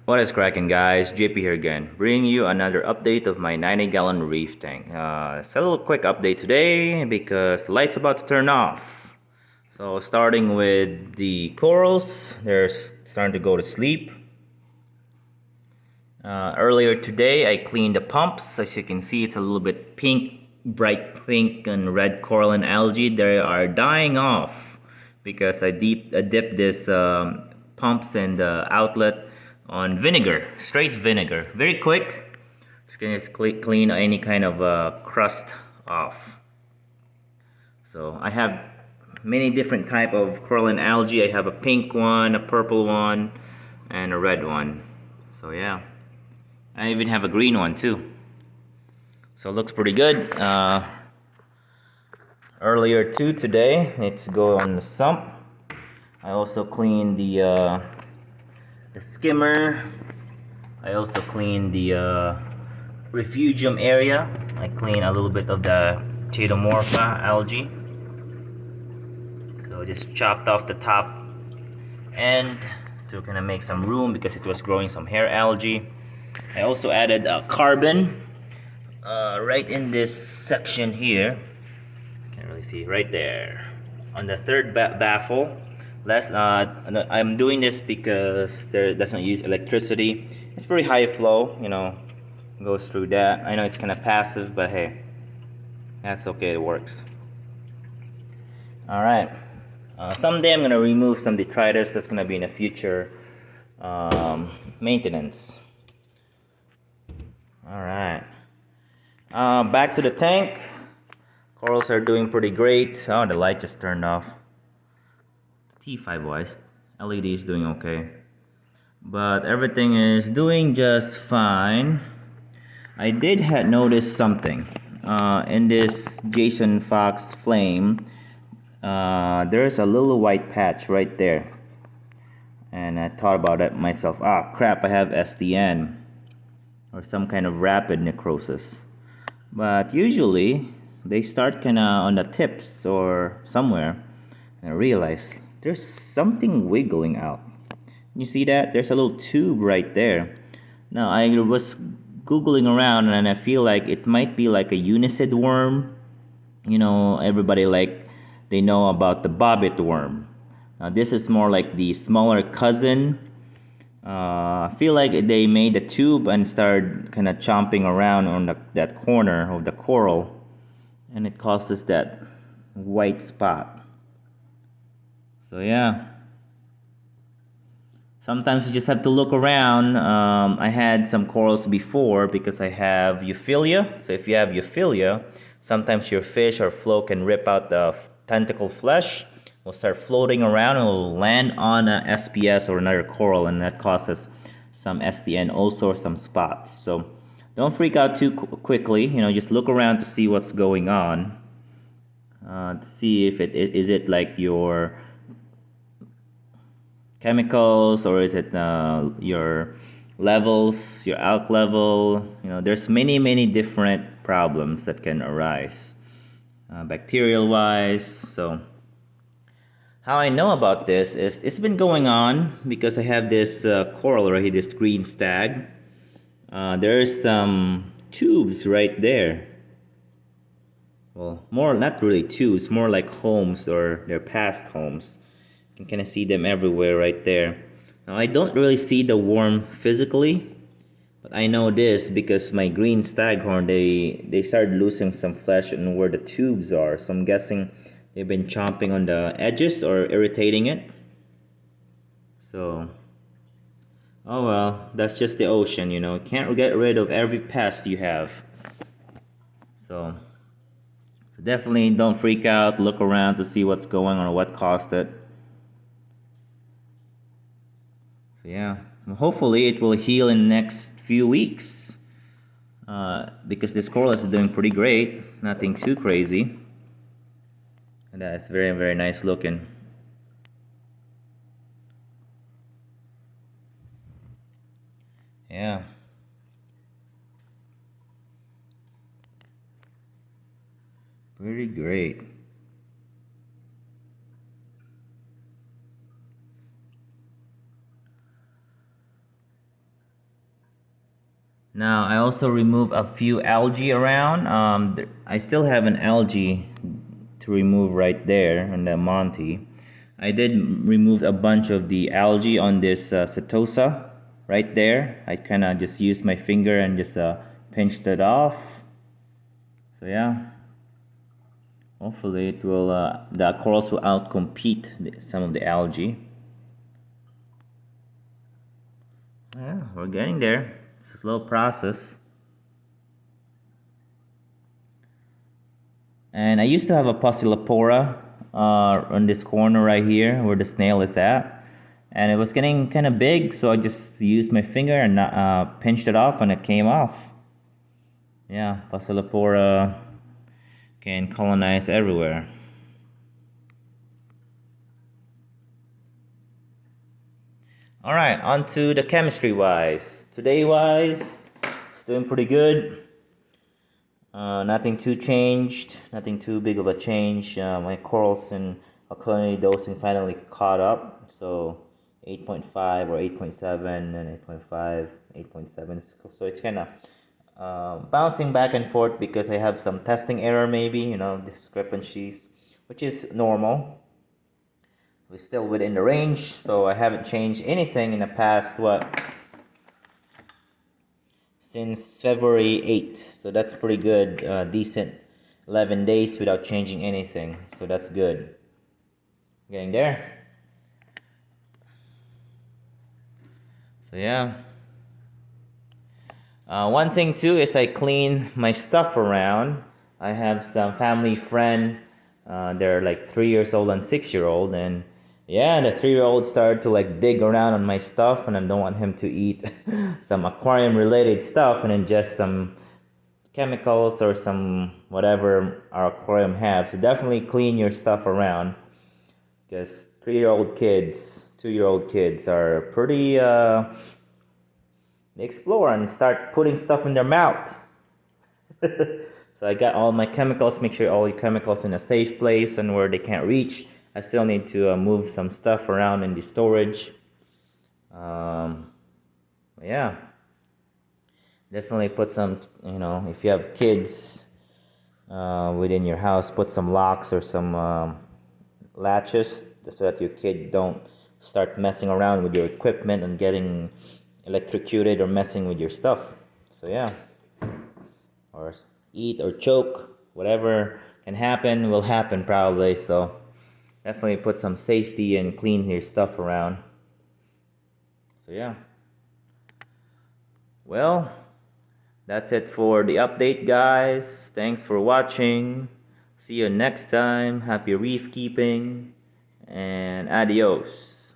What is cracking, guys? JP here again, bringing you another update of my 90-gallon reef tank. It's a little quick update today because the light's about to turn off. So starting with the corals, they're starting to go to sleep. Earlier today, I cleaned the pumps. As you can see, it's a little bit pink, bright pink and red coral and algae. They are dying off because I dipped this pumps and outlet on vinegar, straight vinegar, very quick. You can just clean any kind of crust off. So I have many different type of coral and algae. I have a pink one, a purple one, and a red one. So yeah, I even have a green one too. So it looks pretty good. Earlier too today, let's go on the sump. I also cleaned the skimmer. I also cleaned the refugium area. I cleaned a little bit of the Chaetomorpha algae. So just chopped off the top end to kind of make some room because it was growing some hair algae. I also added carbon right in this section here. Can't really see right there on the third baffle. I'm doing this because there doesn't use electricity. It's pretty high flow, goes through that. I know it's kind of passive, but hey, that's okay, it works. All right, someday I'm gonna remove some detritus. That's gonna be in the future maintenance. All right, back to the tank. Corals are doing pretty great. Oh, the light just turned off. T5 wise, LED is doing okay, but everything is doing just fine. I did notice something in this Jason Fox flame. There's a little white patch right there, and I thought about it myself. Ah, crap! I have SDN or some kind of rapid necrosis. But usually they start kind of on the tips or somewhere, and I realize there's something wiggling out. You see that? There's a little tube right there. Now I was googling around and I feel like it might be like a Eunicid worm. Everybody they know about the bobbit worm. This is more like the smaller cousin. I feel like they made a tube and started kind of chomping around on that corner of the coral, and it causes that white spot. So yeah, sometimes you just have to look around. I had some corals before because I have euphilia. So if you have euphilia, sometimes your fish or float can rip out the tentacle flesh, will start floating around and will land on a SPS or another coral, and that causes some SDN, also some spots. So don't freak out too quickly. Just look around to see what's going on, to see if is it like your chemicals, or is it your levels, your alk level. There's many different problems that can arise bacterial wise. So how I know about this is it's been going on because I have this coral right here, this green stag. There's some tubes right there. Well, more not really tubes, more like homes, or they're past homes. You can kind of see them everywhere right there. Now I don't really see the worm physically, but I know this because my green staghorn, they started losing some flesh on where the tubes are. So I'm guessing they've been chomping on the edges or irritating it. So, oh well, that's just the ocean, Can't get rid of every pest you have. So definitely don't freak out. Look around to see what's going on or what caused it. So yeah, hopefully it will heal in the next few weeks. Because this coral is doing pretty great. Nothing too crazy. And that's very nice looking. Yeah. Pretty great. Now I also remove a few algae around. I still have an algae to remove right there on the Monty. I did remove a bunch of the algae on this Setosa right there. I kind of just used my finger and just pinched it off. So yeah, hopefully it will. The corals will outcompete some of the algae. Yeah, we're getting there. It's a slow process. And I used to have a Pusillipora on this corner right here where the snail is at. And it was getting kind of big, so I just used my finger and pinched it off and it came off. Yeah, Pusillipora can colonize everywhere. Alright, on to the chemistry wise. Today wise, it's doing pretty good. Nothing too changed, nothing too big of a change. My corals and alkalinity dosing finally caught up. So 8.5 or 8.7 and 8.5, 8.7. So it's kind of bouncing back and forth because I have some testing error, maybe, discrepancies, which is normal. We're still within the range, so I haven't changed anything in the past, since February 8th. So that's pretty good, decent 11 days without changing anything. So that's good. Getting there. So yeah. One thing too is I clean my stuff around. I have some family friend. They're like 3 years old and 6 year old, and yeah, the 3 year old started to like dig around on my stuff, and I don't want him to eat some aquarium related stuff and ingest some chemicals or some whatever our aquarium have. So definitely clean your stuff around, because 3 year old kids, 2 year old kids are pretty they explore and start putting stuff in their mouth. So I got all my chemicals. Make sure all your chemicals in a safe place and where they can't reach. I still need to move some stuff around in the storage. Yeah, definitely put some, if you have kids within your house, put some locks or some latches so that your kid don't start messing around with your equipment and getting electrocuted or messing with your stuff. So yeah, or eat or choke, whatever can happen will happen probably. So definitely put some safety and clean your stuff around. So yeah, well, that's it for the update, guys. Thanks for watching. See you next time. Happy reef keeping and adios.